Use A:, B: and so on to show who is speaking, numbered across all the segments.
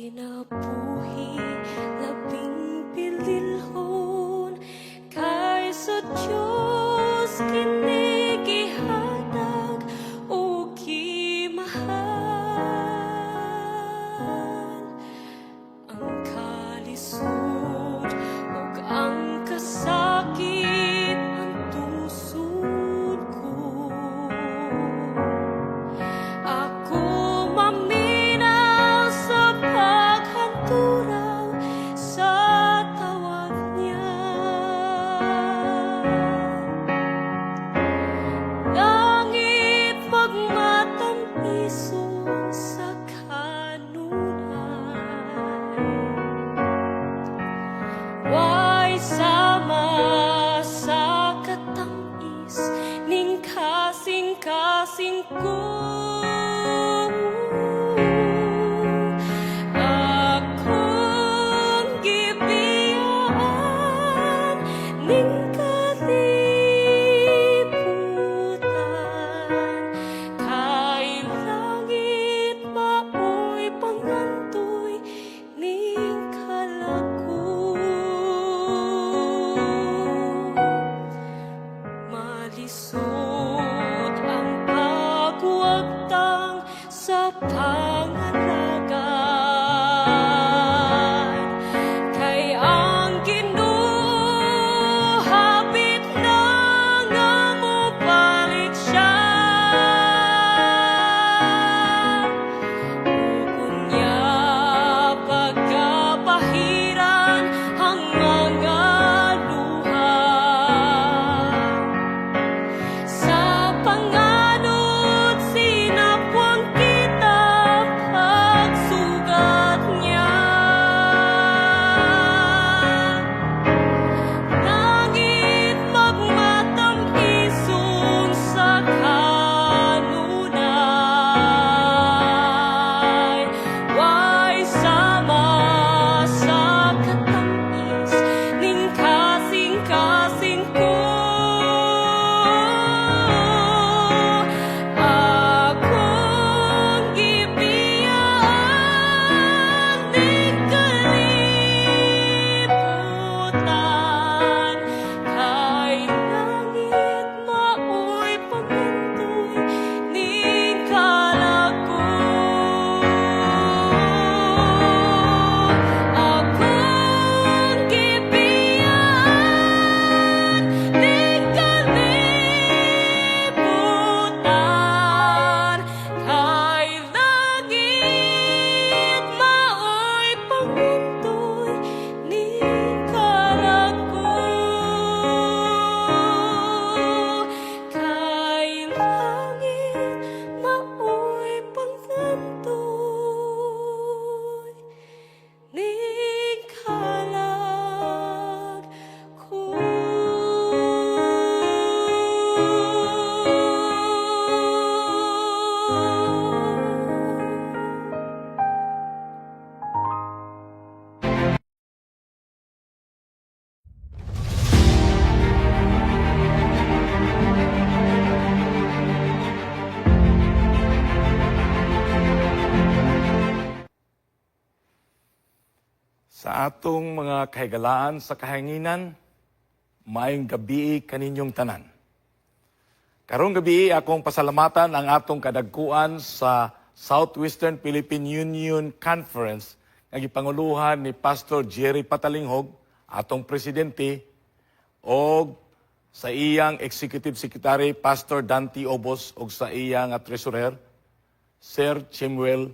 A: kinabuhi labing pililhon kay sa Diyos kinigihatag o kimahal ang kalisod ug ang kasakit ang tusod ko. Ako maminaw sa paghanturaw sa tawag niya. Langit magmatamison sa kanunay, way sama sa katamis ning kasing-kasing ko. Akong gibiyaan ning kalibutan, kay langit maoy pangantoy ning kalako. Malisod ang pagwagtang sa pangalagan, kay ang Ginoo hapit na nga mobalik siya. Unya pagkapahiran ang mga luha sa panganod sinapwang kita pagsugat niya. Langit magmatamison sa kanunay, way sama sa katamis ning kasing-kasing ko. Akong gibiyaan ning kalibutan, kay langit maoy pangantoy ning kalako. Akong gibiyaan ning kalibutan, kay langit maoy pangantoy ning kalako. Kay langit maoy pangantoy ning kalako.
B: Sa atong mga kahigalaan sa kahanginan, maayong gabi kaninyong tanan. Karong gabi akong pasalamatan ang atong kadagkuan sa Southwestern Philippine Union Conference nga gipanguluhan ni Pastor Jerry Patalinghog, atong presidente, o sa iyang Executive Secretary Pastor Dante Obos o sa iyang treasurer Sir Chimuel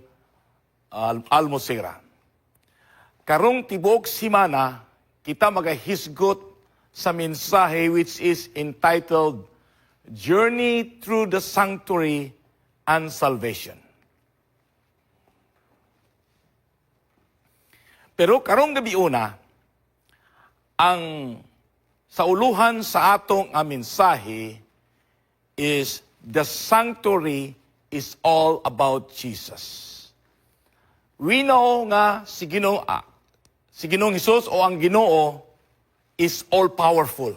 B: Almosera. Karong tibok simana, kita magahisgot sa mensahe which is entitled Journey Through the Sanctuary and Salvation. Pero karong gabi una, ang sauluhan sa atong mensahe is the sanctuary is all about Jesus. We know nga si Ginoong Hesus o ang Ginoo is all-powerful,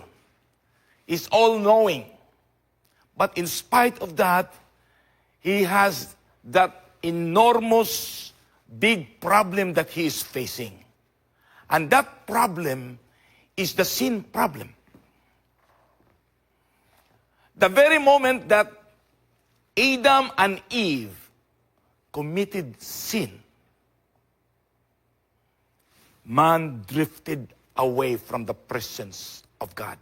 B: is all-knowing. But in spite of that, He has that enormous big problem that he is facing. And that problem is the sin problem. The very moment that Adam and Eve committed sin, man drifted away from the presence of God.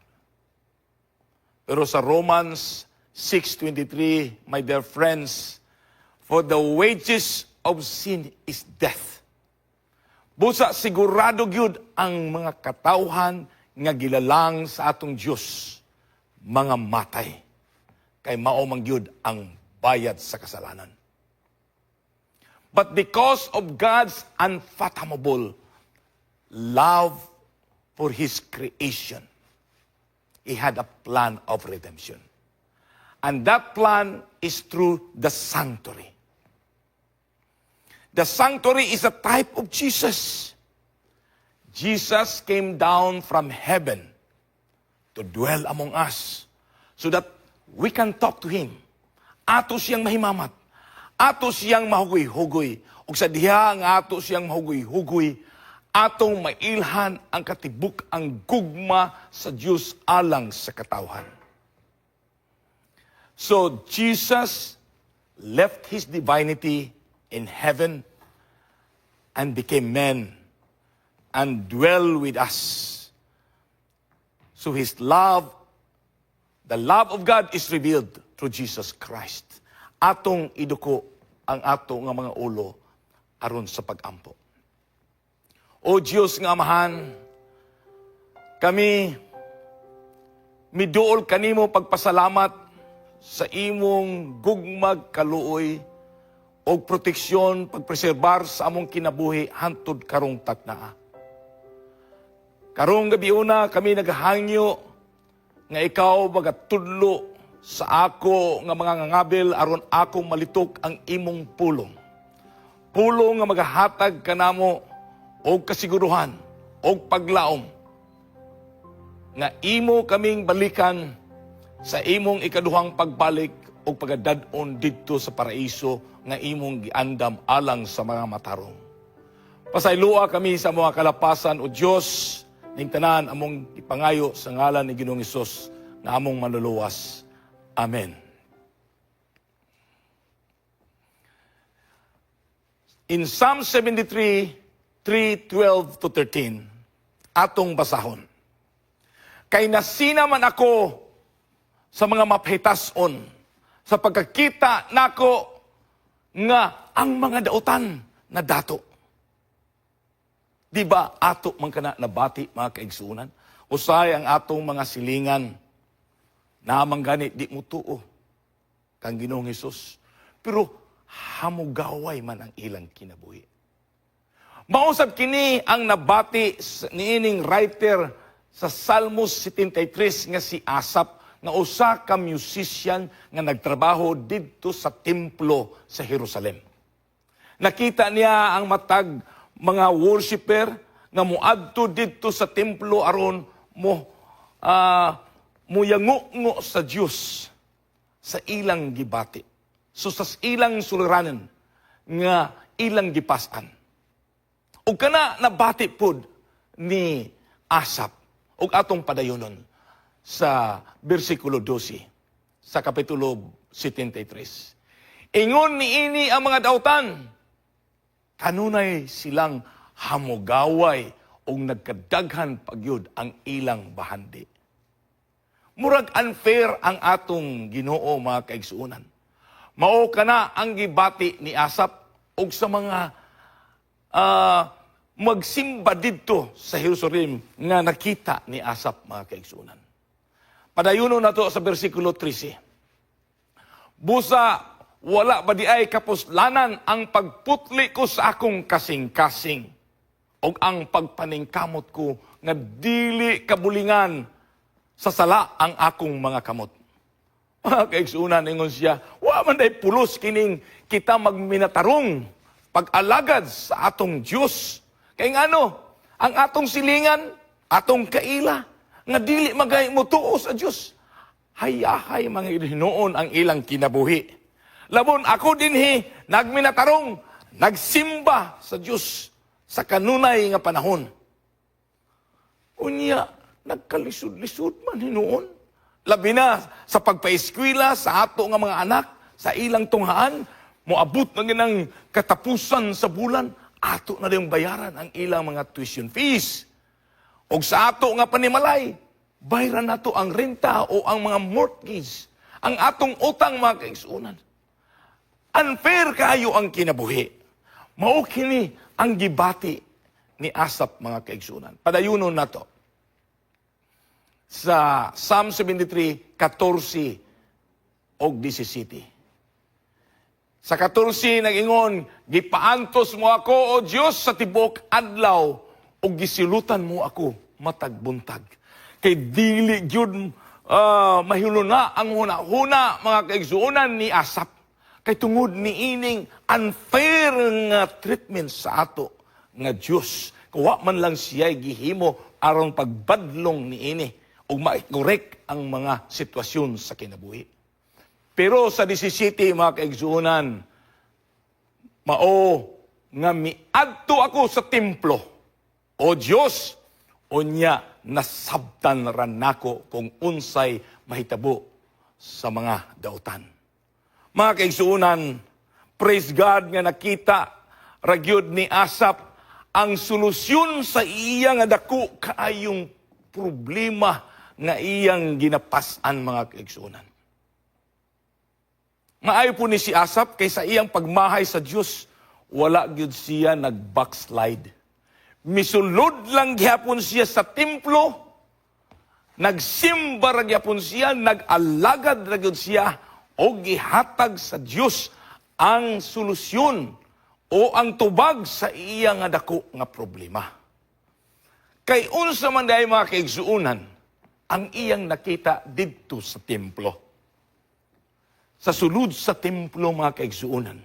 B: Pero sa Romans 6:23, my dear friends, for the wages of sin is death. Busa sigurado gyud ang mga katawhan nga gilalang sa atong Dios, mga matay. Kay mao man gyud ang bayad sa kasalanan. But because of God's unfathomable love for His creation, He had a plan of redemption. And that plan is through the sanctuary. The sanctuary is a type of Jesus. Jesus came down from heaven to dwell among us so that we can talk to Him. Ato siyang mahimamat. Ato siyang mahugoy-hugoy. O sa diha nga ato siyang mahugoy-hugoy, atong mailhan ang katibuk, ang gugma sa Diyos alang sa katawhan. So Jesus left His divinity in heaven and became man and dwell with us. So His love, the love of God is revealed through Jesus Christ. Atong iduko ang ato nga mga ulo aron sa pag-ampo. O Diyos nga Amahan, kami miduol kanimo pagpasalamat sa imong gugmag kaluoy o proteksyon pagpreserbar sa among kinabuhi hantod karong taknaa. Karong gabi una kami naghangyo nga ikaw magatudlo sa ako nga mga ngangabil aron akong malitok ang imong pulong. Pulong nga magahatag kanamo og kasiguruhan og paglaom nga imo kaming balikan sa imong ikaduhang pagbalik og pagadad-on didto sa paraiso nga imong giandam alang sa mga matarong. Pasaylua kami sa mga kalapasan o Dios ning tanan among ipangayo sa ngalan ni Ginoong Hesus nga among manluluwas. Amen. In Psalm 73, 3:12 to 13, atong basahon. Kay nasina man ako sa mga mapahitason, sa pagkakita nako nga ang mga dautan na dato. Di ba ato man kana nabati mga kaigsunan? Usay ang atong mga silingan namang gani di mo tuo kang Ginoong Hesus. Pero hamugaway man ang ilang kinabuhi. Mausab kini ang nabati niining writer sa Salmos 73 nga si Asaph nga usa ka musician nga nagtrabaho didto sa templo sa Jerusalem. Nakita niya ang matag mga worshiper nga muadto didto sa templo aron muyango sa Dios sa ilang gibati. So sa ilang suliranen nga ilang gipasan. O kana nabati pod ni Asaph og atong padayonon sa bersikulo 12 sa kapitulo 73. Ingon niini ang mga dautan, kanunay silang hamugaway og nagkadaghan pagyud ang ilang bahandi. Murag unfair ang atong Ginoo mga kaigsuonan. Mao kana ang gibati ni Asaph og sa mga magsimba didto sa Jerusalem nga nakita ni Asaph mga kaigsuonan. Padayuno na to sa bersikulo 13. Busa wala ba di ay kapuslanan ang pagputli ko sa akong kasing-kasing o ang pagpaningkamot ko nga dili kabulingan sa sala ang akong mga kamot. Mga kaigsunan, ingon siya, wa man day pulos kining kita magminatarong pag-alagad sa atong Diyos. Kaya nga ang atong silingan, atong kaila, nga dili magay mo tuo sa Diyos. Hayahay mga hinoon ang ilang kinabuhi. Labon ako dinhi, nagminatarong, nagsimba sa Dios sa kanunay nga panahon. Unya, nagkalisod-lisod man hinuon. Labi na sa pagpaeskwela sa ato nga mga anak, sa ilang tunghaan, moabot na ginang katapusan sa bulan, ato na rin bayaran ang ilang mga tuition fees. O sa ato nga panimalay, bayaran nato ang renta o ang mga mortgage, ang atong utang mga kaigsuonan. Unfair kayo ang kinabuhi. Mao kini ang gibati ni Asap mga kaigsuonan. Padayunon nato. Sa Psalm 73, 14 o 17. Sa 14, nag-ingon, gipaantos mo ako, O Diyos, sa tibok adlaw, o gisilutan mo ako, matagbuntag. Kay dili gyud mahiluna ang huna-huna, mga kaigsuonan ni Asap. Kay tungod ni ining unfair nga treatment sa ato nga Diyos. Kuwa man lang siya gihimo aron pagbadlong ni ini o ma-correct ang mga sitwasyon sa kinabuhi. Pero sa 17, mga kaigsuonan, mao nga miadto ako sa templo. O Diyos, unya nasabtan ran nako kung unsay mahitabo sa mga dautan. Mga kaigsuonan, praise God nga nakita ragyod ni Asap ang solusyon sa iyang dako kaayong problema nga iyang ginapasan, mga kaigsuonan. Maayo po ni si Asap kay sa iyang pagmahay sa Diyos, wala gyud siya nag-backslide. Misulod lang gyapon siya sa templo, nagsimba ra gyapon siya, nag-alagad ra gyud siya, o gihatag sa Diyos ang solusyon o ang tubag sa iyang dako nga problema. Kay unsa man dahi mga kaigsuonan, ang iyang nakita didto sa templo. Sa sulod sa templo, mga kaigsuonan.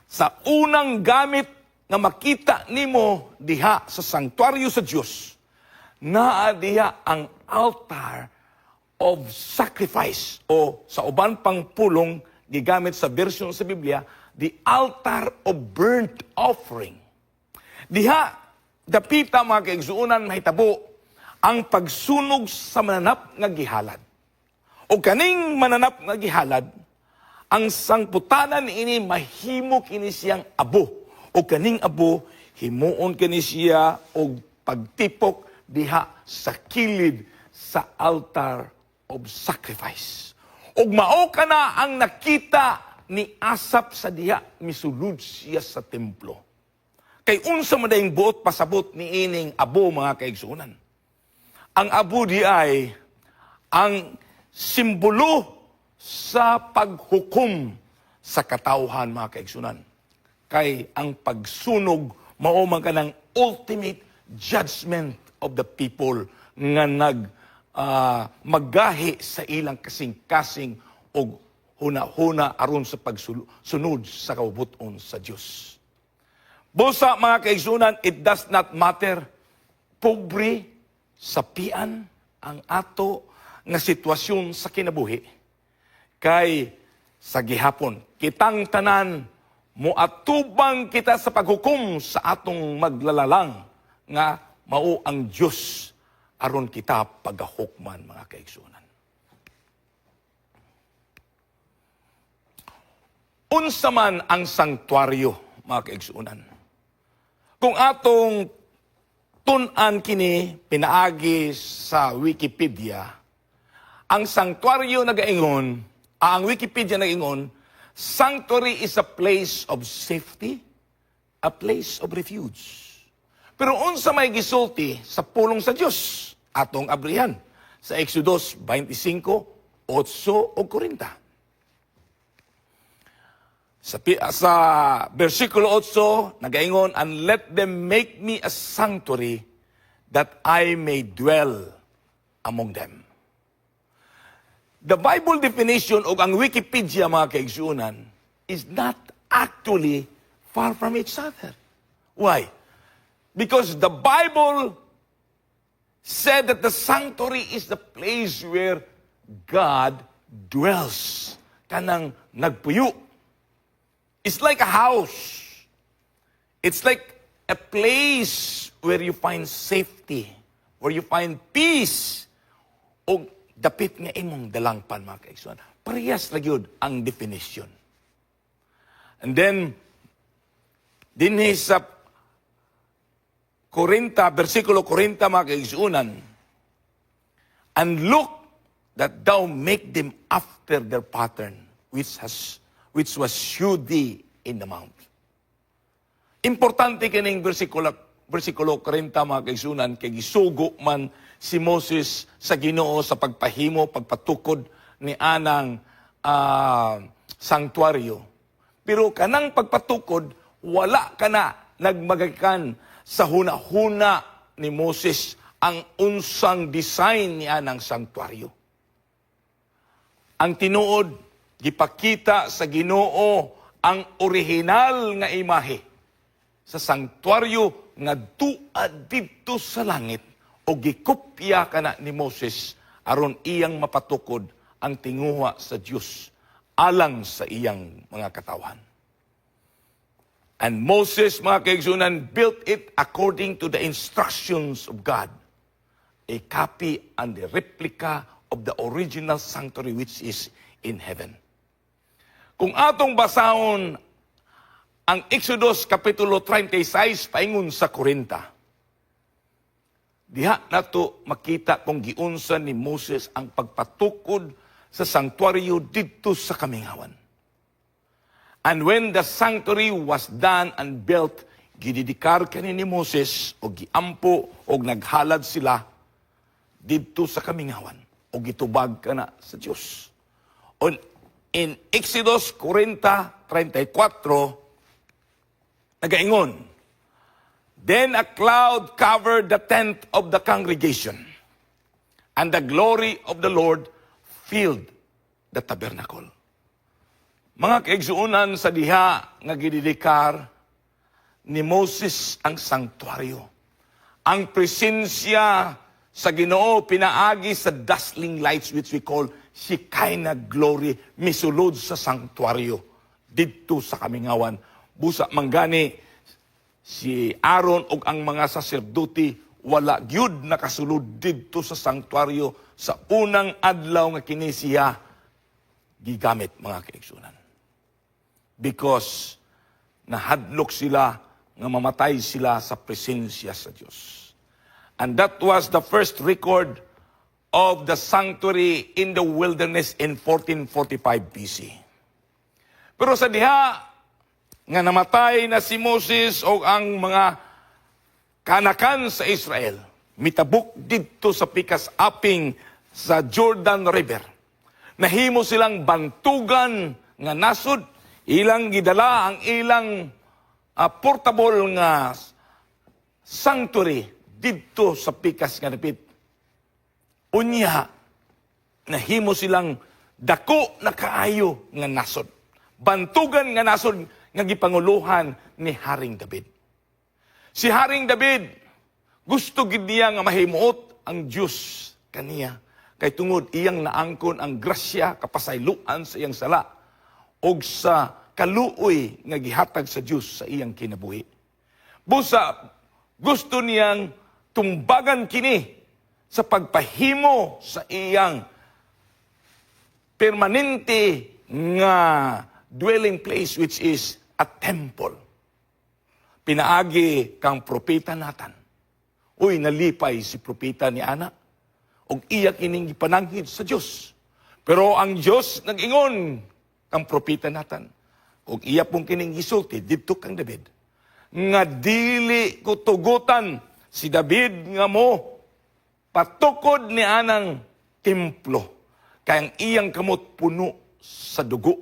B: Sa unang gamit nga makita nimo diha sa sanktuaryo sa Dios, naa diha ang altar of sacrifice o sa uban pang pulong gigamit sa version sa Biblia, the altar of burnt offering. Diha dapita, mga kaigsuonan, mahitabo ang pagsunog sa mananap nga gihalad. O kaning mananap nga gihalad, ang sangputanan ini mahimo kini siyang abo. O kaning abo, himuon kini siya og pagtipok diha sa kilid sa altar of sacrifice. Og mao kana ang nakita ni Asap sa diha misulod siya sa templo. Kay unsa man dayong buot pasabot ni ining abo, mga kaigsuonan. Ang abo di ay ang simbolo sa paghukom sa katawhan, mga kaigsuonan. Kay ang pagsunog mao man kanang ultimate judgment of the people nga maggahi sa ilang kasing-kasing o huna-huna aron sa pagsunod sa kabubuton sa Dios. Busa, mga kaigsuonan, it does not matter pobre, sapian ang ato nga sitwasyon sa kinabuhi. Kay sa gihapon, kitang tanan moatubang kita sa paghukom sa atong maglalalang nga mao ang Dios aron kita pagahukman, mga kaigsuonan. Unsa man ang sanktuaryo, mga kaigsuonan? Kung atong tun-an kini pinaagi sa Wikipedia, ang sanktuaryo nagaingon, ang Wikipedia nagaingon, sanctuary is a place of safety, a place of refuge. Pero unsa may gisulti sa pulong sa Dios atong abrihan sa Exodus 25:8 o 40. Sa versikulo 8 nagaingon, and let them make me a sanctuary that I may dwell among them. The Bible definition o ang Wikipedia, mga kaigsuonan, is not actually far from each other. Why? Because the Bible said that the sanctuary is the place where God dwells. Kanang nagpuyo. It's like a house. It's like a place where you find safety, where you find peace, o dapit nga imong dalangpan, mga kaigsunan. Parehas na yun ang definition. And then, dinhi sa 40, versikulo 40, mga kaigsunan, and look that thou make them after their pattern, which was shewed thee in the mount. Importante kining versikulo 40, mga kaigsunan, kay gisugo man si Moses sa Ginoo sa pagpahimo, pagpatukod ni anang sanktuaryo. Pero kanang pagpatukod, wala ka na nagmagakan sa huna-huna ni Moses ang unsang design ni anang sanktuaryo. Ang tinuod, gipakita sa Ginoo ang orihinal nga imahe sa sanktuaryo nga tuad dito sa langit o gikopya kana ni Moses aron iyang mapatukod ang tinguha sa Dios alang sa iyang mga katawan. And Moses, mga kaigsunan, built it according to the instructions of God, a copy and a replica of the original sanctuary which is in heaven. Kung atong basahon ang Exodus Kapitulo 36, paingon sa 40, diha nato makita kung giunsa ni Moses ang pagpatukod sa sanktuaryo dito sa kamingawan. And when the sanctuary was done and built, gididikar kani ni Moses o giampo o naghalad sila dito sa kamingawan o gitubag kana sa Dios. In Exodus 40:34, nagaingon, then a cloud covered the tent of the congregation, and the glory of the Lord filled the tabernacle. Mga kaigsuunan, sa diha nga gididikar ni Moses ang sanktuaryo. Ang presensya sa Ginoo pinaagi sa dazzling lights which we call Shekinah glory, misulod sa sanktuaryo didto sa kamingawan. Busa manggani si Aaron ug ang mga saserdote wala gyud nakasulod didto sa sanktuaryo sa unang adlaw nga kini siya gigamit, mga kaigsunan. Because nahadlok sila nga mamatay sila sa presensya sa Dios. And that was the first record of the sanctuary in the wilderness in 1445 BC. Pero sa diha nga namatay na si Moses o ang mga kanakan sa Israel, mitabuk dito sa pikas aping sa Jordan River. Nahimo silang bantugan nga nasod, ilang gidala ang ilang portable nga sanctuary dito sa pikas nga dapit. Unya, nahimo silang dako na kaayo nga nasod. Bantugan nga nasod nga gipanguluhan ni Haring David. Si Haring David, gusto gid niya nga mahimuot ang Dios kaniya. Kay tungod iyang naangkon ang grasya, kapasayloan sa iyang sala, og sa kaluoy nga gihatag sa Dios sa iyang kinabuhi. Busa, gusto niyang tumbagan kini sa pagpahimo sa iyang permanente nga dwelling place which is a temple. Pinaagi kang propeta Nathan. Uy, nalipay si propeta ni Ana. Og iya kining gipananghid sa Dios. Pero ang Dios nag-ingon kang propeta Nathan. Og iya pong kining gisulti didto kang David. Nga dili ko tugutan si David nga mo patukod ni anang templo. Kay ang iyang kamot puno sa dugo.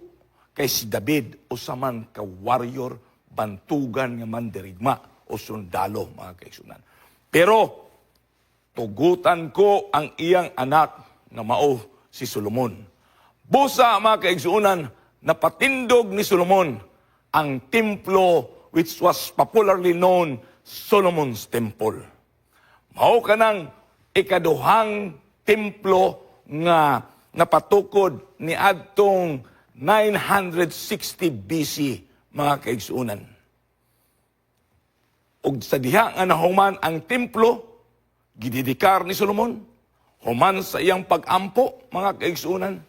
B: Kay si David usaman ka warrior, bantugan nga mandirigma o sundalo, mga kaigsunan. Pero tugutan ko ang iyang anak na mao si Solomon. Busa, mga kaigsunan, napatindog ni Solomon ang templo which was popularly known Solomon's Temple. Mao kanang ikaduhang templo nga napatukod ni adtong 960 BC, mga kaigsunan. ug sa diha nga nahuman ang templo, gididikar ni Solomon, human sa iyang pag-ampo, mga kaigsuunan,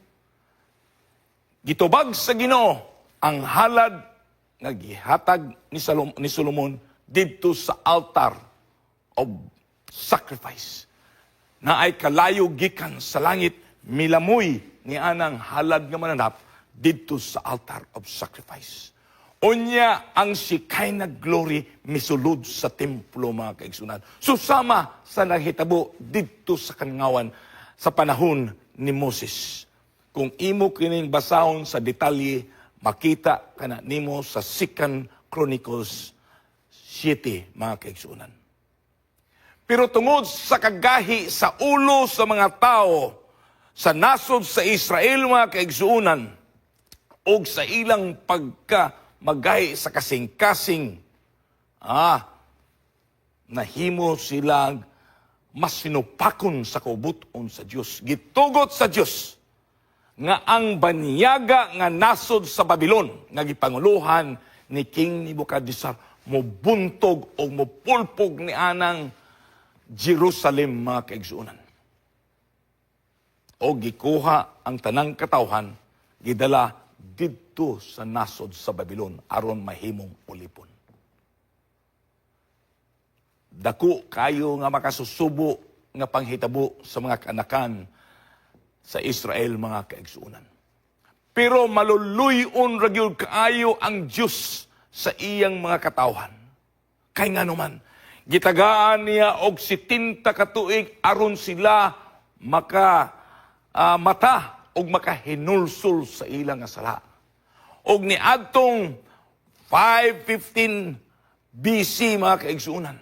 B: gitubag sa Ginoo ang halad nga gihatag ni Solomon didto sa altar of sacrifice. Na ay kalayo gikan sa langit, milamoy ni anang halad nga mananap didto sa altar of sacrifice. Unya ang Shekinah glory misulod sa templo, mga kaigsunan. Susama sa naghitabo didto sa kangawan sa panahon ni Moses. Kung imo kining basahon sa detalye, makita kana nimo sa 2 Chronicles 7, mga kaigsunan. Pero tungod sa kagahi sa ulo sa mga tao, sa nasod sa Israel, mga kaigsuunan, o sa ilang magay sa kasing-kasing, nahimo silang mas sinupakon sa kaubuton sa Dios. Gitugot sa Dios nga ang banyaga nga nasod sa Babylon nga gipanguluhan ni King Nebuchadnezzar mobuntog o mopulpog ni anang Jerusalem, mga kaigsuunan. O gikuha ang tanang katawhan, gidala didto sa nasod sa Babylon aron mahimong ulipon. Dako kayo nga makasusubo nga panghitabo sa mga kanakan sa Israel, mga kaigsuunan. Pero maluluyon ra gyud kaayo ang Dios sa iyang mga katawhan. Kay nganuman, gitagaan niya og 70 ka tuig aron sila mata og makahinulsol sa ilang nga sala. Og niadtong 515 BC, mga kaigsuunan,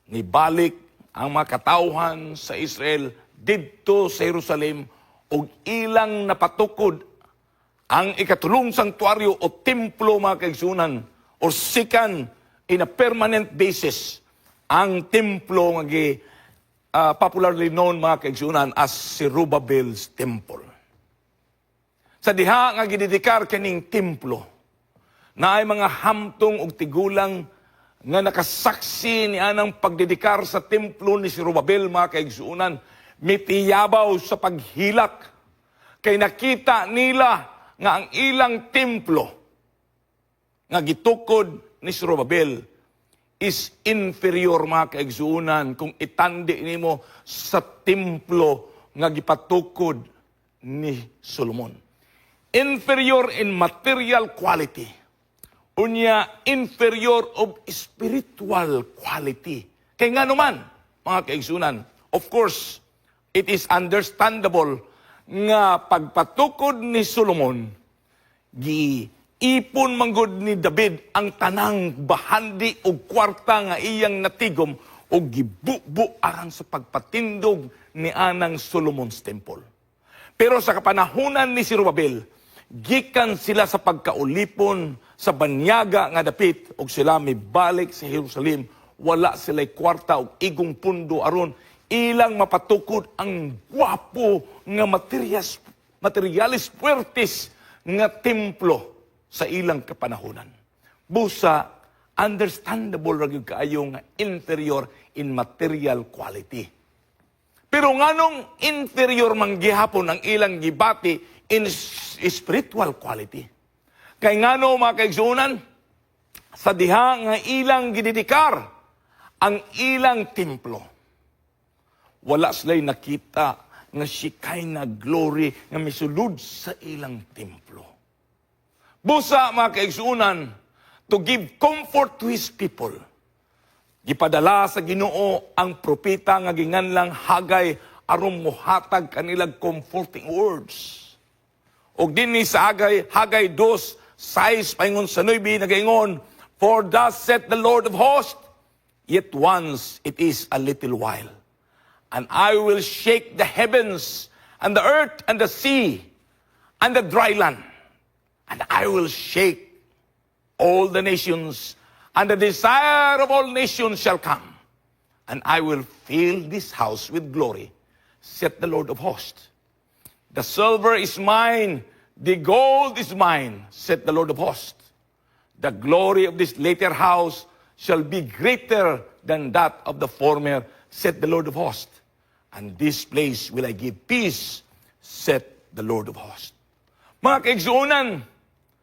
B: nibalik ang mga katawhan sa Israel didto sa Jerusalem og ilang napatukod ang ikatulong sanktuaryo o templo, mga kaigsuunan, o sikan in a permanent basis ang templo nga popularly known, mga kaigsuunan, as Zerubbabel's Temple. Sa diha nga gididikar kaning templo, na ay mga hamtong ug tigulang nga nakasaksi ni anang pagdedikar sa templo ni Zerubbabel, mga kaigsuunan, mitiyabaw sa paghilak. Kay nakita nila nga ang ilang templo nga gitukod ni Zerubbabel is inferior, mga kaigsuunan, kung itandi nimo sa templo nga gipatukod ni Solomon. Inferior in material quality. Unya, inferior of spiritual quality. Kaya nga naman, mga kaigsunan, of course, it is understandable nga pagpatukod ni Solomon, ipon manggod ni David ang tanang bahandi o kwarta nga iyang natigom o gibubo aran sa pagpatindog ni anang Solomon's Temple. Pero sa kapanahunan ni Zerubbabel, gikan sila sa pagkaulipon sa banyaga nga dapit o sila mibalik sa Jerusalem, wala sila'y kwarta o igong pundo aron ilang mapatukod ang guwapo nga materialis puertes nga templo sa ilang kapanahunan. Busa, understandable ra gyud kaayo nga inferior in material quality. Pero nganong inferior man gihapon ang ilang gibati in spiritual quality? Kay ngano, mga kaigsuunan, sa diha nga ilang gididikar ang ilang templo, wala sila'y nakita nga Shekinah glory nga misulod sa ilang templo. Busa, mga kaigsuunan, to give comfort to His people, gipadala sa Ginoo ang propeta nga ginganlang Hagay aron mohatag kanilang comforting words. Og dinhi sa Hagay 2:6 paingon sa 9 nagaingon, for thus saith the Lord of hosts, yet once it is a little while, and I will shake the heavens and the earth and the sea and the dry land, and I will shake all the nations, and the desire of all nations shall come, and I will fill this house with glory, saith the Lord of hosts. The silver is mine, the gold is mine, saith the Lord of hosts. The glory of this later house shall be greater than that of the former, said the Lord of hosts. And this place will I give peace, said the Lord of hosts. Mga kaigsuunan,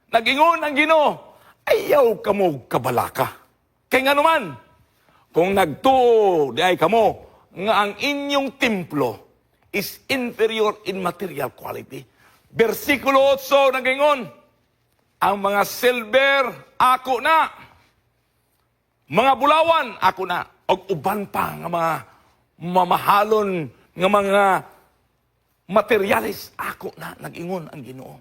B: nag-ingon ang Ginoo, ayaw kamo kabalaka. Kay nga naman, kung nagtuo di ay kamo, nga ang inyong templo is inferior in material quality. Versikulo 8, nag-ingon, ang mga silver, ako na. Mga bulawan, ako na. O uban pa nga mga mamahalon nga mga materialis, ako na. Nag-ingon ang Ginoo.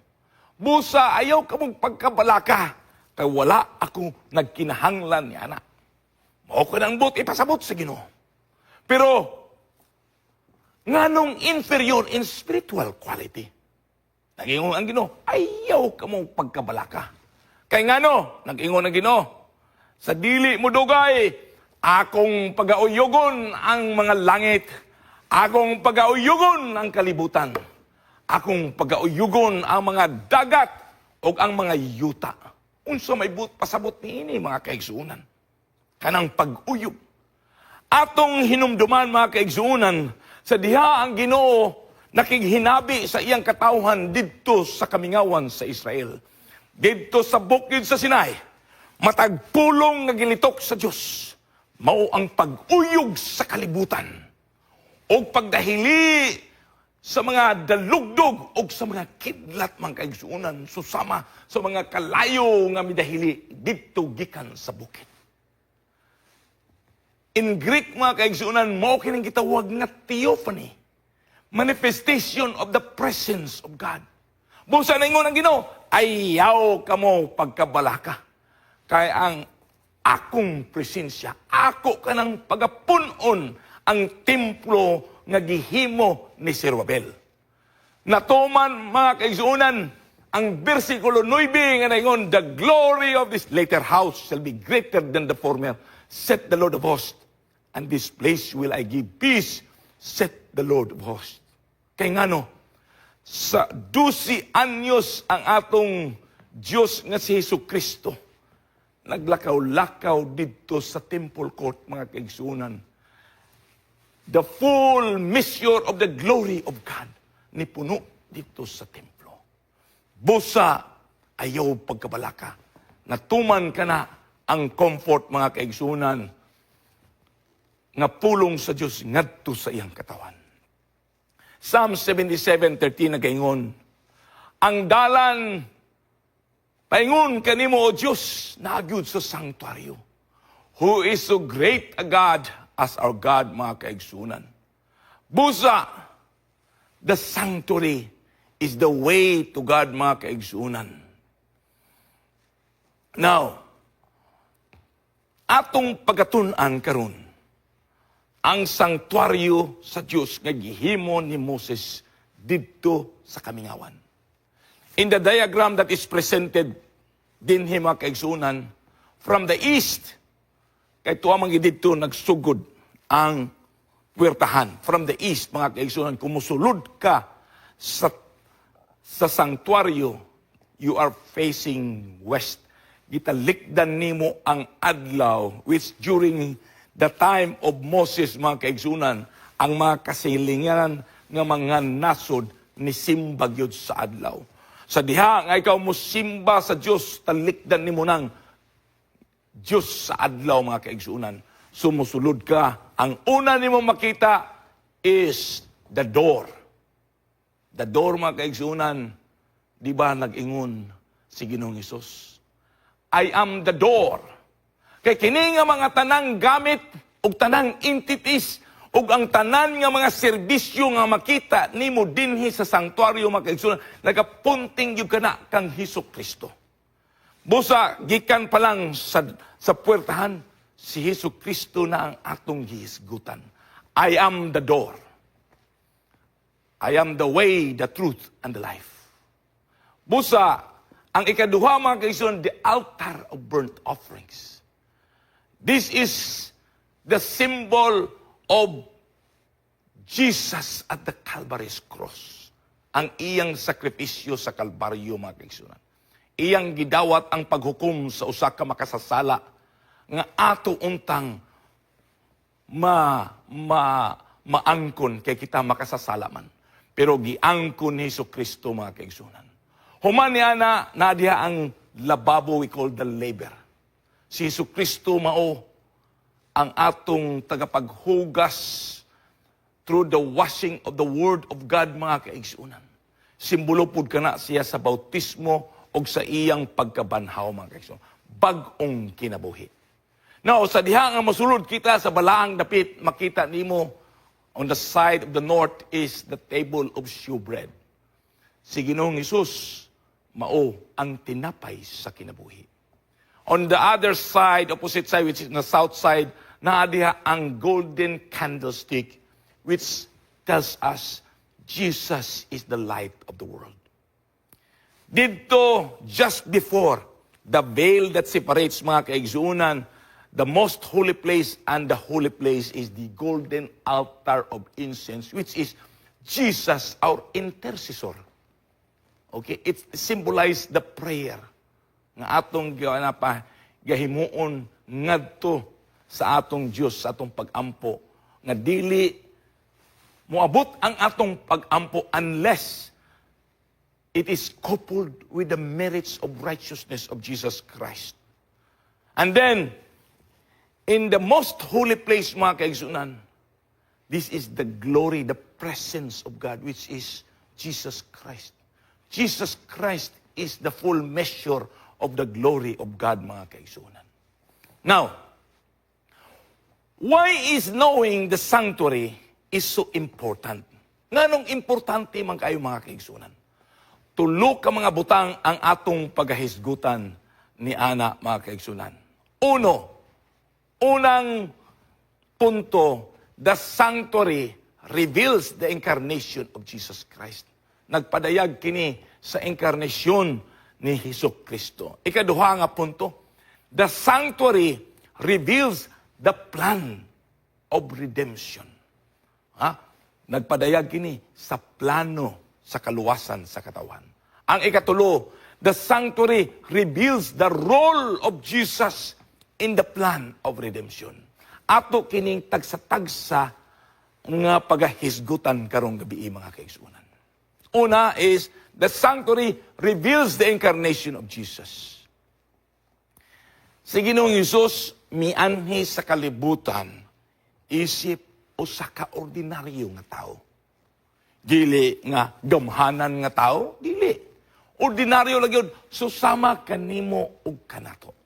B: Busa, ayaw ka mong pagkabalaka. Kaya wala ako nagkinahanglan ni anak. Mao ko nang but, ipasabot sa Ginoo. Pero, nganong inferior in spiritual quality? Nag-ingon ang Ginoo, ayaw ka mong pagkabalaka. Kay ngano, nag-ingon ang Ginoo, sa dili mo dugay, akong pagauyugon ang mga langit, akong pagauyugon ang kalibutan, akong pagauyugon ang mga dagat o ang mga yuta. Unsa may pasabot niini mga kaigsuunan. Kanang pag-uyog. Atong hinumduman mga kaigsuunan, sa diha ang Ginoo nakighinabi sa iyang katawhan didto sa kamingawan sa Israel. Didto sa bukid sa Sinai, matagpulong nga gilitok sa Dios. Mao ang pag-uyog sa kalibutan. O pagdahili sa mga dalugdog o sa mga kidlat mga kaigsuunan susama sa mga kalayo nga midahili didto gikan sa bukid. In Greek mga kaigsuunan, mao kining gitawag nga theophany. Manifestation of the presence of God. Busa na ingon ang Ginoo, ayaw kamo pagkabalaka. Kaya ang akong presensya, ako ka ng pagapunon ang templo nga gihimo ni Zerubbabel. Natuman mga kaigsuunan, ang versikulo 9 nga naingon, the glory of this later house shall be greater than the former, said the Lord of hosts. And this place will I give peace, said the Lord of hosts. Kay ngano, sa 12 anyos ang atong Diyos nga si Jesucristo, naglakaw-lakaw dito sa temple court, mga kaigsuunan. The full measure of the glory of God ni puno dito sa templo. Busa, ayaw pagkabalaka. Natuman ka na ang comfort, mga kaigsuunan, nga pulong sa Diyos ngadto sa iyang katawan. Psalm 77:13 nagaingon, ang dalan paingon kanimo o Diyos naagyud sa sanctuaryo. Who is so great a God as our God, mga kaigsunan. Busa, the sanctuary is the way to God, mga kaigsunan. Now, atong pagatunan karon, ang sanctuaryo sa Diyos nga gihimo ni Moses didto sa kamingawan. In the diagram that is presented dinhi mga kaigsunan, from the east, kay tuwa man didto nagsugod ang puwertahan. From the east, mga kaigsunan, kumusulod ka sa sanctuaryo, you are facing west. Gitalikdan nimo ang adlaw, which during the time of Moses, mga kaigsunan, ang mga kasilingan nga mga nasod ni simba gyud sa adlaw. Sa diha nga ikaw mo simba sa Dios, talikdan nimo nang Dios sa adlaw, mga kaigsunan. Sumusulod ka. Ang una nimo makita is the door. The door, mga kaigsunan, di ba nag-ingon si Ginoong Hesus? I am the door. Kay kini nga mga tanang gamit ug tanang entities ug ang tanan nga mga serbisyo nga makita nimo dinhi sa sanctuaryo, mga kaigsunan, nagapunting gyud kana kang Hesukristo. Busa gikan pa lang sa puwertahan, si Hesukristo na ang atong gihisgutan. I am the door. I am the way, the truth, and the life. Busa, ang ikaduha, mga kaigsunan, the altar of burnt offerings. This is the symbol of Jesus at the Calvary's cross. Ang iyang sakripisyo sa Kalbaryo, mga kaigsunan. Iyang gidawat ang paghukom sa usa ka makasasala nga ato untang maangkon kay kita makasasalaman. Pero giangkon ni Jesucristo mga kaigsunan. Human niya na diha ang lababo we call the labor. Si Jesucristo mao ang atong tagapaghugas through the washing of the Word of God mga kaigsunan. Simbolo pud kana siya sa bautismo o sa iyang pagkabanhaw mga kaigsunan. Bag-ong kinabuhi. Now, sa diha nga masulod kita sa balaang dapit, makita nimo on the side of the north is the table of shewbread. Si Ginoong Hesus mao ang tinapay sa kinabuhi. On the other side, opposite side, which is the south side, naa diha ang golden candlestick, which tells us Jesus is the light of the world. Dito, just before the veil that separates mga kaigsuunan, the most holy place and the holy place is the golden altar of incense, which is Jesus, our intercessor. Okay, it symbolizes the prayer nga atong gahimuon ngadto sa atong Dios, sa atong pagampo, nga dili moabot ang atong pagampo unless it is coupled with the merits of righteousness of Jesus Christ. And then, in the most holy place, mga kaigsunan, this is the glory, the presence of God, which is Jesus Christ. Jesus Christ is the full measure of the glory of God, mga kaigsunan. Now, why is knowing the sanctuary is so important? Nganong importante man kayo mga kaigsunan? Tulo ka mga butang ang atong pagahisgutan ni Ana, mga kaigsunan. Unang punto, the sanctuary reveals the incarnation of Jesus Christ. Nagpadayag kini sa inkarnasyon ni Jesucristo. Ikaduha nga punto, the sanctuary reveals the plan of redemption. Nagpadayag kini sa plano sa kaluwasan sa katawan. Ang ikatulo, the sanctuary reveals the role of Jesus in the plan of redemption. Ato kining tagsa-tagsa nga pagahisgutan karong gabi mga kaigsunan. Una is, the sanctuary reveals the incarnation of Jesus. Si Ginoong Hesus, mianhi sa kalibutan, isip o sa kaordinaryo nga tao. Dili nga gamhanan nga tao, dili. Ordinaryo lang yun, susama kanimo og kanato.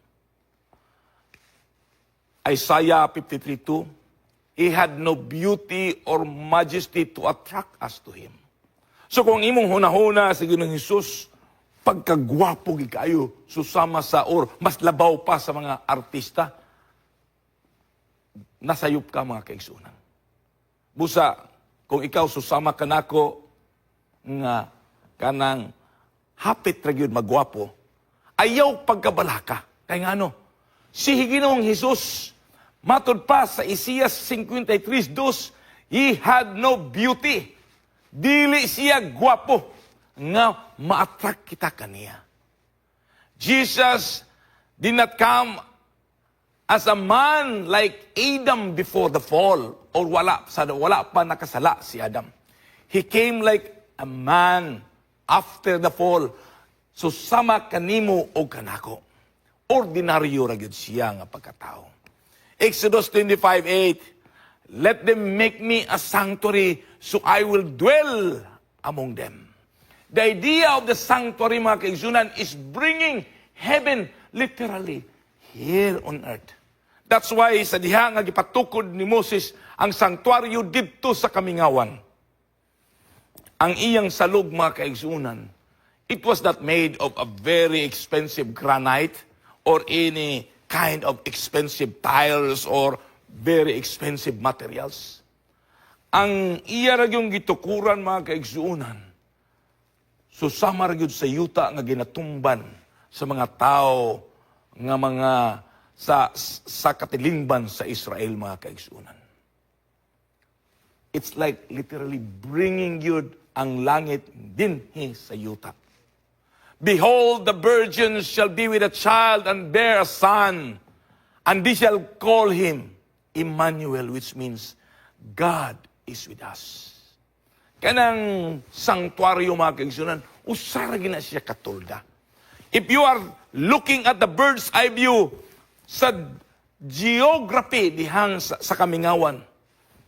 B: Isaiah 53:2, He had no beauty or majesty to attract us to Him. So kung imong hunahuna sa Ginoong Hesus, pagkagwapo kayo, susama sa or mas labaw pa sa mga artista, nasayop ka mga kaigsunan. Busa, kung ikaw susama ka nako nga kanang hapit ra gyud magwapo, ayaw pagkabalaka. Kay nga ano, si Ginoong Hesus, matod pa sa Isaiah 53:2, He had no beauty. Dili siya gwapo nga ma-attract kita kaniya. Jesus did not come as a man like Adam before the fall, or wala pa nakasala si Adam. He came like a man after the fall. Susama kanimo o kanako. Ordinaryo ra gyud siya nga pagkatao. Exodus 25:8, let them make me a sanctuary so I will dwell among them. The idea of the sanctuary, mga kaigsunan, is bringing heaven literally here on earth. That's why sa diha nga gipatukod ni Moses ang sanctuaryo didto sa Kamingawan. Ang iyang salog, mga kaigsunan, it was not made of a very expensive granite or any kind of expensive tiles or very expensive materials. Ang iya ra gyung gitukuran, mga kaigsuunan, susama ra gyud sa yuta nga ginatumban sa mga tao nga mga sa katilingban sa Israel, mga kaigsuunan. It's like literally bringing yun ang langit dinhi sa yuta. Behold, the virgin shall be with a child and bear a son, And they shall call him Emmanuel, which means God is with us. Kanang sanctuaryo, mga kaigsunan, usara gina siya katulda. If you are looking at the bird's eye view sa geography dihang sa Kamingawan,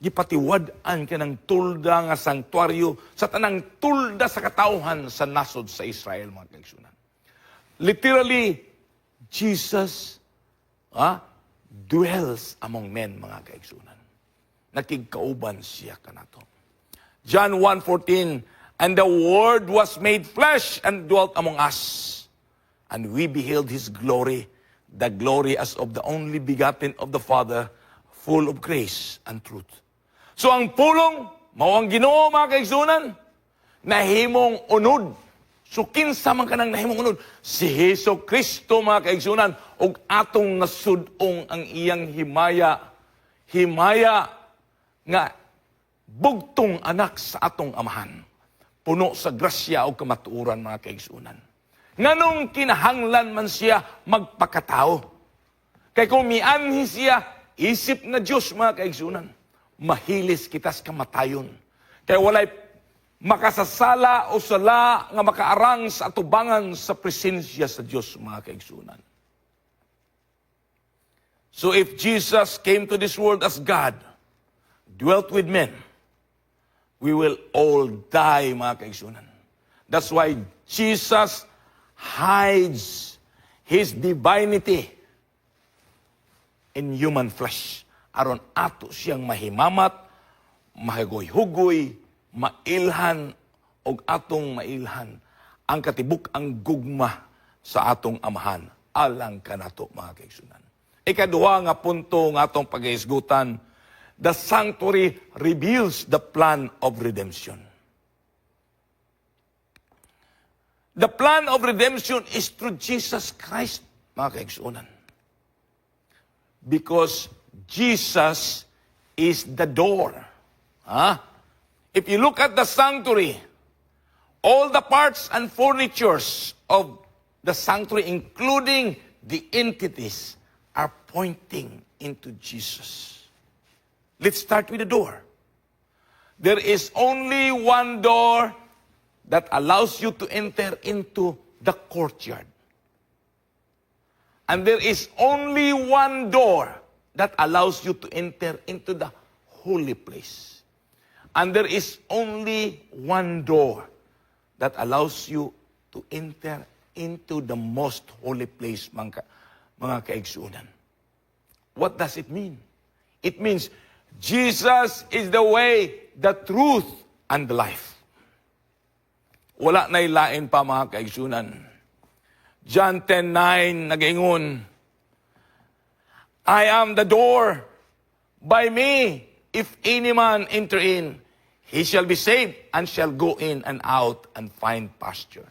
B: gipatiwad-an ka ng tulda nga sanctuaryo sa tanang tulda sa katauhan sa nasod sa Israel, mga kaigsunan. Literally, Jesus dwells among men, mga kaigsunan. Nakigkauban siya kanato. John 1:14, and the Word was made flesh and dwelt among us. And we beheld His glory, the glory as of the only begotten of the Father, full of grace and truth. So ang pulong, mao ang Ginoo, mga kaigsunan, nahimong unod. So kinsa man kanang nahimong unod? Si Hesus Kristo, mga kaigsunan, og atong nasudong ang iyang himaya. Himaya nga bugtong anak sa atong amahan. Puno sa grasya o kamatuoran, mga kaigsunan. Nganong kinahanglan man siya magpakatao. Kay kung mianhi siya, isip na Diyos, mga kaigsunan, mahilis kitas kamatayon. Kay walay makasasala o sala nga makaarang sa atubangan sa presensya sa Diyos, mga kaigsunan. So if Jesus came to this world as God, dwelt with men, we will all die, mga kaigsunan. That's why Jesus hides His divinity in human flesh. Aron ato siyang mahimamat, mahigoy-hugoy, mailhan, og atong mailhan ang katibuk ang gugma sa atong amahan. Alang kanato, mga kaigsunan. Ikaduha nga punto nga atong paghisgutan, the sanctuary reveals the plan of redemption. The plan of redemption is through Jesus Christ, mga kaigsunan. Because Jesus is the door. If you look at the sanctuary, all the parts and furnitures of the sanctuary, including the entities, are pointing into Jesus. Let's start with the door. There is only one door that allows you to enter into the courtyard. And there is only one door that allows you to enter into the holy place. And there is only one door that allows you to enter into the most holy place, mga kaigsunan. What does it mean? It means Jesus is the way, the truth, and the life. Wala na ilain pa, mga kaigsunan. John 10:9 nag-ingon, I am the door. By me, if any man enter in, he shall be saved and shall go in and out and find pasture.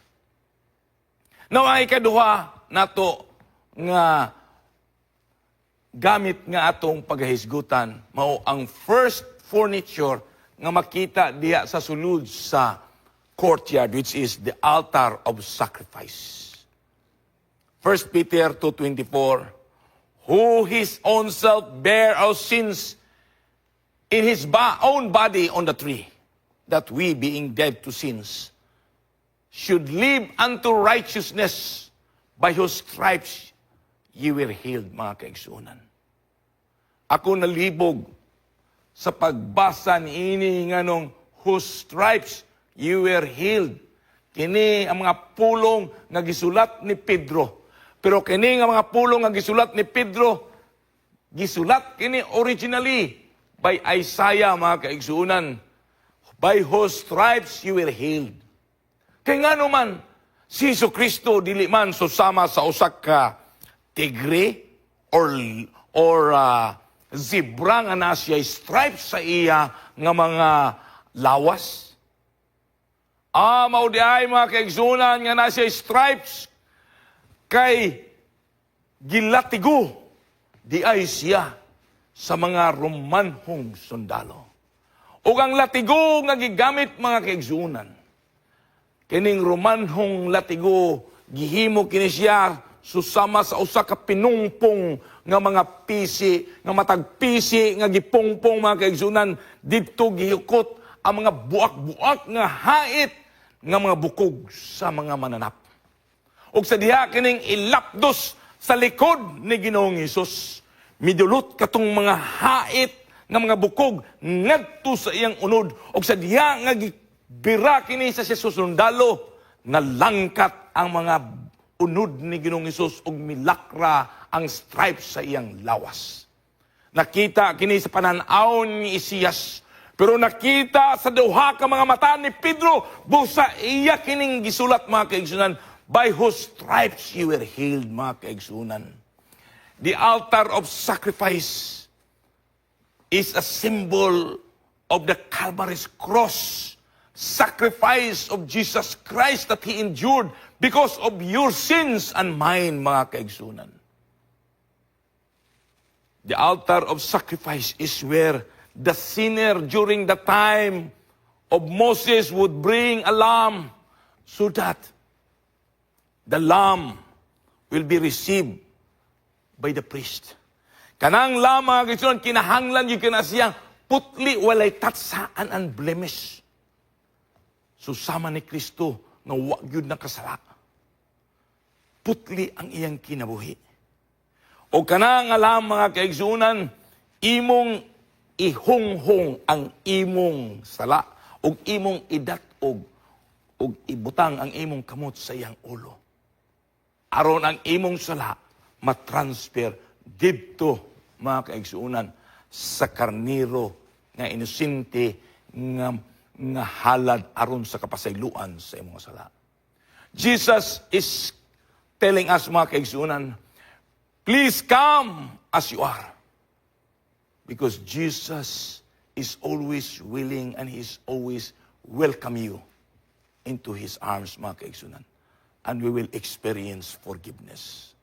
B: Now, ang ikaduha nato nga gamit nga atong paghisgutan, mao ang first furniture nga makita diha sa sulod sa courtyard, which is the altar of sacrifice. 1 Peter 2:24, who his own self bare our sins in his own body on the tree, that we, being dead to sins, should live unto righteousness, by whose stripes ye were healed, mga kaigsunan. Ako nalibog sa pagbasa niini nganong whose stripes you were healed. Kini ang mga pulong nga gisulat ni Pedro. Pero kini nga mga pulong nga gisulat ni Pedro, gisulat kini originally by Isaiah, mga kaigsunan. By whose stripes you were healed. Kaya nga naman, si Jesucristo dili man susama sa usak ka tigre or zebra nga na siya stripes sa iya nga mga lawas. Maudiay, mga kaigsunan, nga na siya stripes kay gilatigo di ay siya sa mga Romanhong sundalo. O ang latigo nga gigamit, mga kaigsunan, kining Romanhong latigo, gihimo kini siya susama sa usa ka pinungpong nga mga pisi, nga matag pisi, nga gipungpong mga kaigsunan, didto gihukot ang mga buak-buak nga hait nga mga bukog sa mga mananap. Ug sa diha kining ilapdos sa likod ni Ginoong Hesus, midulot katong mga hait nga mga bukog ngadto sa iyang unod, ug sa diha nga gibira kini sa sundalo, nalangkat ang mga unod ni Ginoong Hesus ug milakra ang stripes sa iyang lawas. Nakita kini sa panan-aw ni Isaias, pero nakita sa duha ka mga mata ni Pedro, busa iya kining gisulat mga kaigsunan, by whose stripes you were healed, mga kaigsunan. The altar of sacrifice is a symbol of the Calvary's cross, sacrifice of Jesus Christ that He endured because of your sins and mine, mga kaigsunan. The altar of sacrifice is where the sinner during the time of Moses would bring a lamb so that the lamb will be received by the priest. Kanang lamb, mga kaigsunan, kinahanglan yung kinasiyang putli, walay tatsaan and blemish. Susama ni Kristo nga wa gyud nakasala. Putli ang iyang kinabuhi. O kanang alam mga kaigsunan, imong ihunghong ang imong sala, ug imong idatog, ug ibutang ang imong kamot sa iyang ulo. Aron ang imong sala matransfer didto mga kaigsunan sa karniro nga inosente nga halad aron sa kapasayloan sa imong sala. Jesus is telling us mga kaigsunan, please come as you are. Because Jesus is always willing and He is always welcome you into His arms, mga kaigsunan. And we will experience forgiveness.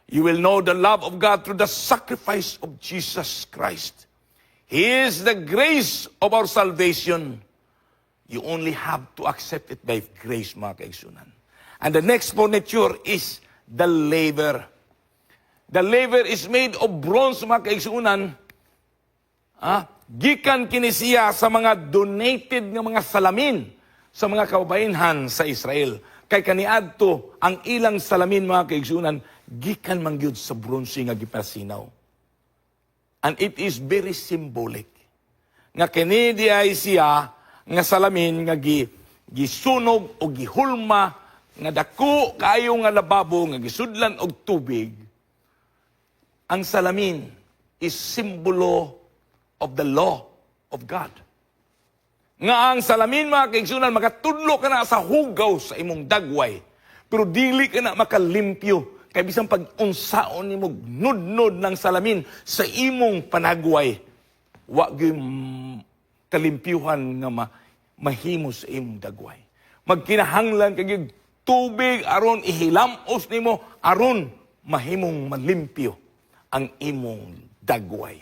B: You will know the love of God through the sacrifice of Jesus Christ. He is the grace of our salvation. You only have to accept it by grace, mga kaigsunan. And the next furniture is the laver. The laver is made of bronze, mga kaigsunan. Gikan kini siya sa mga donated nga mga salamin sa mga kababayenhan sa Israel. Kay kaniadto ang ilang salamin, mga kaigsunan, gikan man gyud sa bronze nga gipasinaw. And it is very symbolic. Nga kini di ay siya nga salamin nga gisunog o gihulma nga dako kayo nga lababo nga gisudlan og tubig. Ang salamin is simbolo of the law of God. Nga ang salamin, mga kaigsunan, makatudlo ka na sa hugaw sa imong dagway, pero dili ka na makalimpyo. Kaya bisang pag-unsaon ni mo nudnod ng salamin sa imong panagway, wag yung kalimpyuhan nga mahimo sa imong dagway. Magkinahanglan kag tubig aron ihilamos nimo aron mahimong malimpyo ang imong dagway.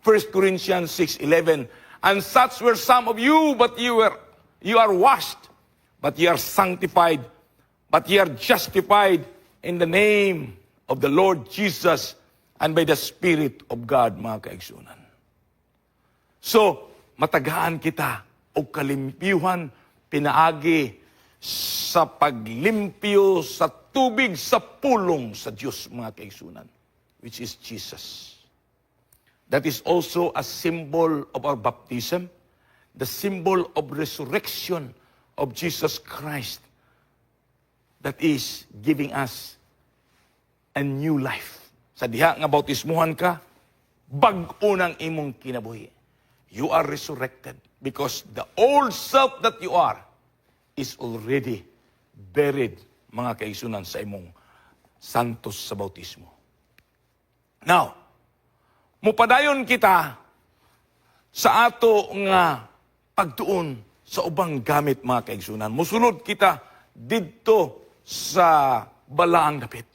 B: 1 Corinthians 6:11, and such were some of you, but you are washed, but you are sanctified, but you are justified in the name of the Lord Jesus and by the Spirit of God, mga kaigsunan. So, matagaan kita o kalimpyuhan, pinaagi sa paglimpyo sa tubig sa pulong sa Diyos, mga kaigsunan, which is Jesus. That is also a symbol of our baptism, the symbol of resurrection of Jesus Christ that is giving us a new life. Sa diha nga bautismuhan ka, bag-o ng imong kinabuhi. You are resurrected because the old self that you are is already buried, mga kaigsunan, sa imong santos sa bautismo. Now, mupadayon kita sa ato nga pagtuon sa ubang gamit, mga kaigsunan. Musunod kita didto sa balaang dapit.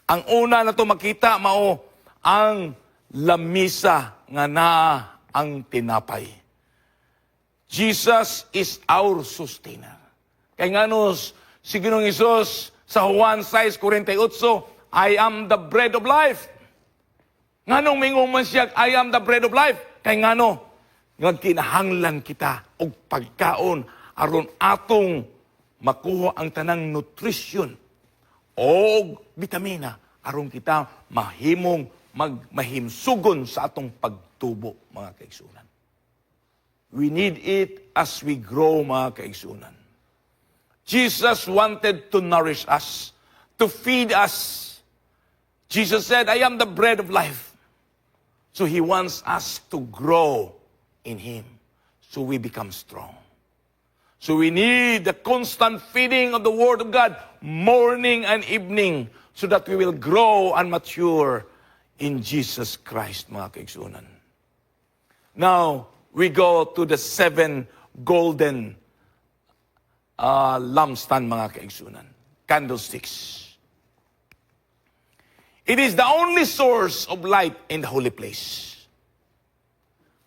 B: Ang una na to makita mao ang lamisa nga naa ang tinapay. Jesus is our sustainer. Kay nganos si Ginoong Hesus sa Juan 6:48, I am the bread of life. Nganong minguman siya, I am the bread of life. Kay ngano, nga kinahanglan kita og pagkaon aron atong makuha ang tanang nutrition o vitamina aron kita mahimong mahimsugon sa atong pagtubo, mga kaigsunan. We need it as we grow, mga kaigsunan. Jesus wanted to nourish us, to feed us. Jesus said, I am the bread of life. So He wants us to grow in Him so we become strong. So we need the constant feeding of the Word of God morning and evening so that we will grow and mature in Jesus Christ, mga kaigsunan. Now, we go to the 7 golden lampstand, mga kaigsunan. Candlesticks. It is the only source of light in the holy place.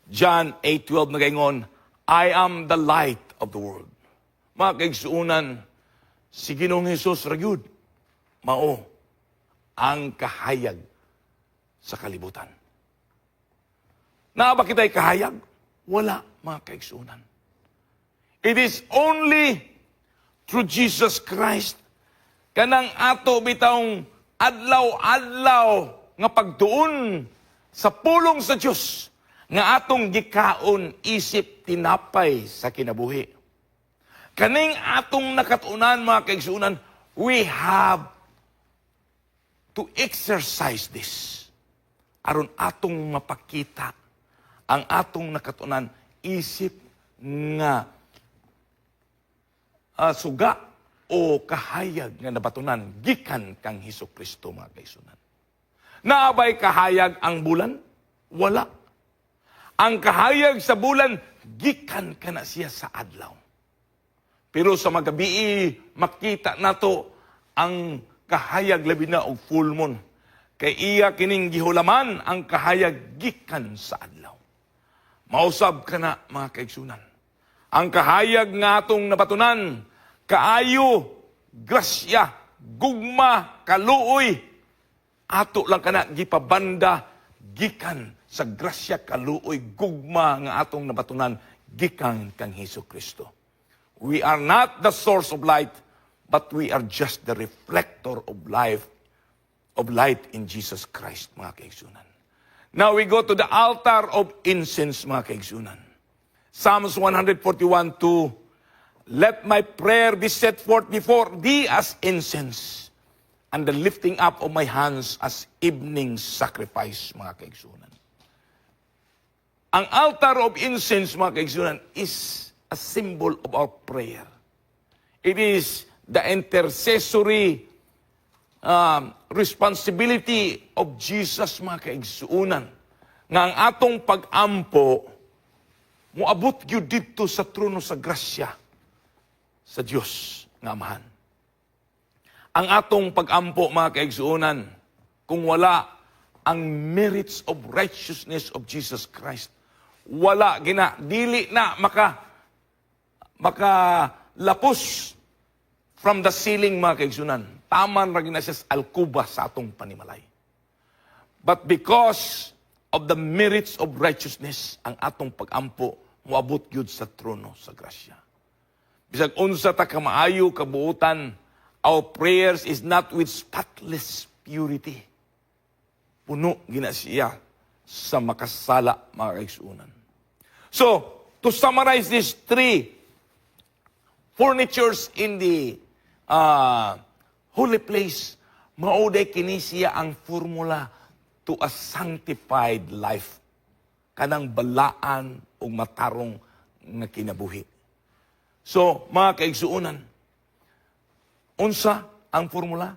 B: John 8:12 nagaingon, I am the light of the world. Mga kaigsunan, si Ginoong Hesus ragyud, mao ang kahayag sa kalibutan. Naa ba kita'y kahayag? Wala, mga kaigsunan. It is only through Jesus Christ kanang ato bitawng adlaw-adlaw nga pagtuon sa pulong sa Dios nga atong gikaon isip tinapay sa kinabuhi. Kaning atong nakatunan, mga kaigsunan, we have to exercise this aron atong mapakita ang atong nakatunan isip nga suga o kahayag nga nabatunan gikan kang Hesukristo, mga kaigsunan. Naabay kahayag ang bulan? Wala. Ang kahayag sa bulan gikan kana siya sa adlaw. Pero sa magabi makita nato ang kahayag labi na og full moon. Kay iya kining gihulaman ang kahayag gikan sa adlaw. Mausab kana, mga kaigsunan. Ang kahayag nga atong nabatunan, kaayo, grasya, gugma, kaluoy, ato lang kana gipabanda gikan sa grasya, kaluoy, gugma nga atong nabatunan gikan kang Hesukristo. We are not the source of light, but we are just the reflector of life, of light in Jesus Christ, mga kaigsunan. Now we go to the altar of incense, mga kaigsunan. Psalms 141:2, let my prayer be set forth before thee as incense, and the lifting up of my hands as evening sacrifice, mga kaigsunan. Ang altar of incense, mga kaigsunan, is a symbol of our prayer. It is the intercessory responsibility of Jesus, mga kaigsuunan, nga ang atong pag-ampo moabot gyud dito sa trono sa grasya sa Dios nga Amahan. Ang atong pag-ampo, mga kaigsuunan, kung wala ang merits of righteousness of Jesus Christ, wala gina, dili na makalapos from the ceiling, mga kaigsunan. Taman ra gina siya sa alkuba sa atong panimalay. But because of the merits of righteousness, ang atong pag-ampo moabot gyud sa trono sa grasya. Bisag unsa ta ka maayo kabuutan, our prayers is not with spotless purity. Puno gina siya sa makasala, mga kaigsuunan. So, to summarize these 3 furnitures in the holy place, mauday kini siya ang formula to a sanctified life. Kanang balaan o matarong nga kinabuhi. So, mga kaigsuunan, unsa ang formula?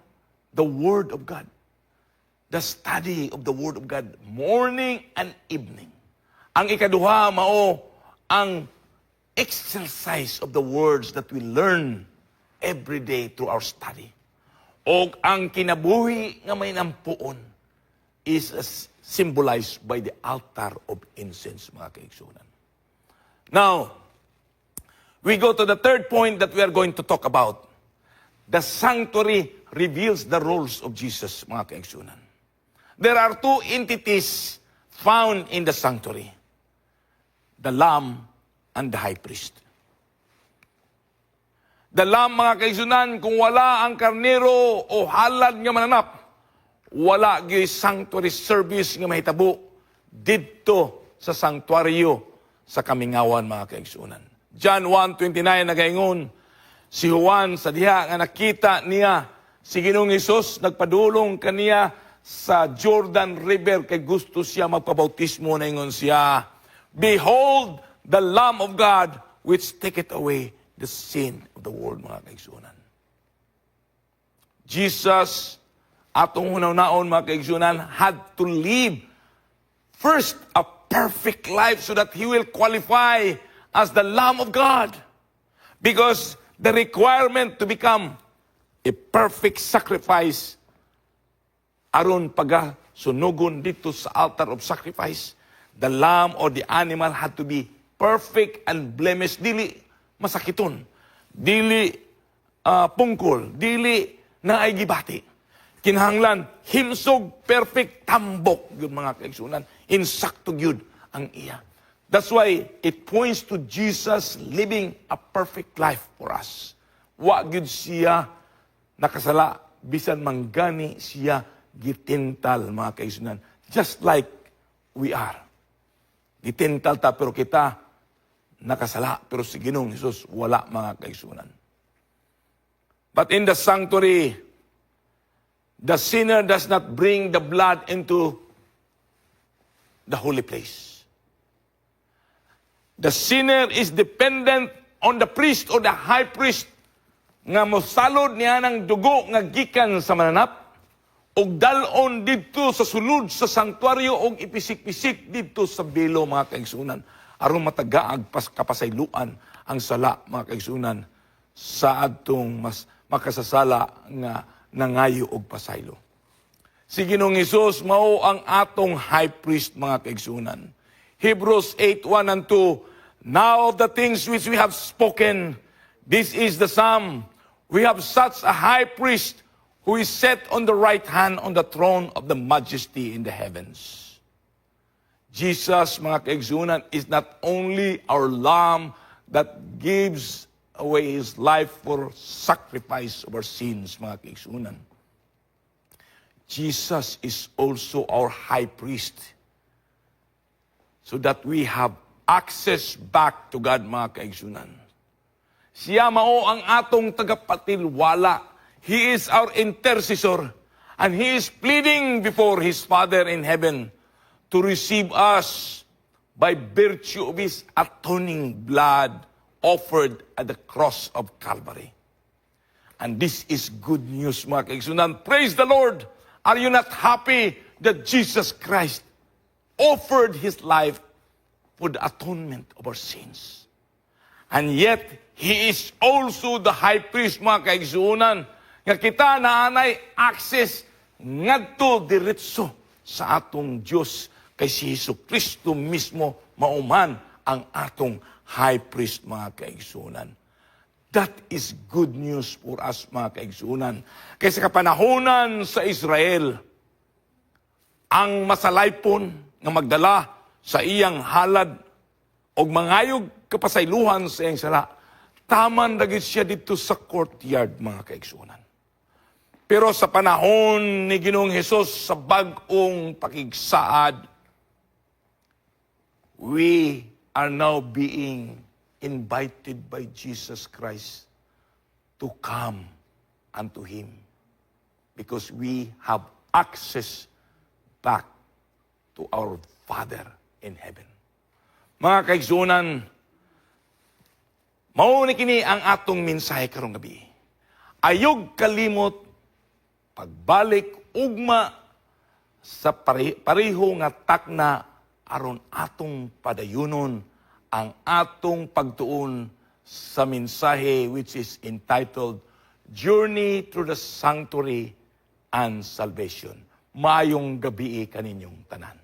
B: The Word of God. The study of the Word of God, morning and evening. Ang ikaduha, mao ang exercise of the words that we learn every day through our study. O ang kinabuhi nga may nampuon is symbolized by the altar of incense, mga kaigsunan. Now, we go to the third point that we are going to talk about. The sanctuary reveals the roles of Jesus, mga kaigsunan. There are two entities found in the sanctuary. The Lamb and the High Priest. The Lamb, mga kaigsunan, kung wala ang karnero o halad nga mananap, wala gyud sanctuary service nga mahitabo didto sa sanktuaryo sa Kamingawan, mga kaigsunan. John 1:29 nagaingon, si Juan sa diha nga nakita niya si Ginoong Hesus nagpadulong kaniya sa Jordan River kay gusto siya magpabautismo, naingon siya, "Behold the Lamb of God which taketh away the sin of the world," mga kaigsunan. Jesus, atong hunaw-naon, mga kaigsunan, had to live first a perfect life so that He will qualify as the Lamb of God. Because the requirement to become a perfect sacrifice aron pagasunugon dito sa altar of sacrifice, the lamb or the animal had to be perfect and blemished, dili masakiton, dili pungkol, dili na ay gibati. Kinahanglan, himsog, perfect, tambok, yun mga kaigsunan, insakto yun ang iya. That's why it points to Jesus living a perfect life for us. Wa gyud siya nakasala, bisan manggani siya gitintal, mga kaigsunan. Just like we are. Gitintal ta, pero kita nakasala, pero si Ginoong Hesus wala, mga kaigsunan. But in the sanctuary, the sinner does not bring the blood into the holy place. The sinner is dependent on the priest or the high priest nga mosalod niya ng dugo nga gikan sa mananap og dalon didto sa sulod sa sanktuaryo og ipisik-pisik didto sa belo, mga kaigsunan, aron matagaag kapasayloan ang sala, mga kaigsunan, sa adtong mas makasasala nga nangayo og pasaylo. Si Ginoong Hesus mao ang atong high priest, mga kaigsunan. Hebrews 8:1 and 2, "Now of the things which we have spoken, this is the sum. We have such a high priest who is set on the right hand on the throne of the majesty in the heavens." Jesus, mga kaigsunan, is not only our lamb that gives away his life for sacrifice of our sins, mga kaigsunan. Jesus is also our high priest so that we have access back to God, mga kaigsunan. Siya mao ang atong tagapatilwala. He is our intercessor, and He is pleading before His Father in heaven to receive us by virtue of His atoning blood offered at the cross of Calvary. And this is good news, mga kaigsunan. Praise the Lord! Are you not happy that Jesus Christ offered His life for the atonement of our sins? And yet, He is also the high priest, mga kaigsunan, nga kita naanay access ngadto diretso sa atong Diyos, kay si Jesucristo mismo mauman ang atong high priest, mga kaigsunan. That is good news for us, mga kaigsunan. Kaya sa kapanahonan sa Israel, ang masalaypon nga magdala sa iyang halad o mangayog kapasayluhan sa iyang sala, taman dagit siya dito sa courtyard, mga kaigsunan. Pero sa panahon ni Ginoong Hesus sa bag-ong pakigsaad, we are now being invited by Jesus Christ to come unto Him because we have access back to our Father in heaven. Mga kaigsunan, mao ni kini ang atong mensahe karong gabi. Ayog kalimot pagbalik ugma sa pareho nga takna aron atong padayunon ang atong pagtuon sa mensahe which is entitled Journey through the Sanctuary and Salvation. Maayong gabi kaninyong tanan.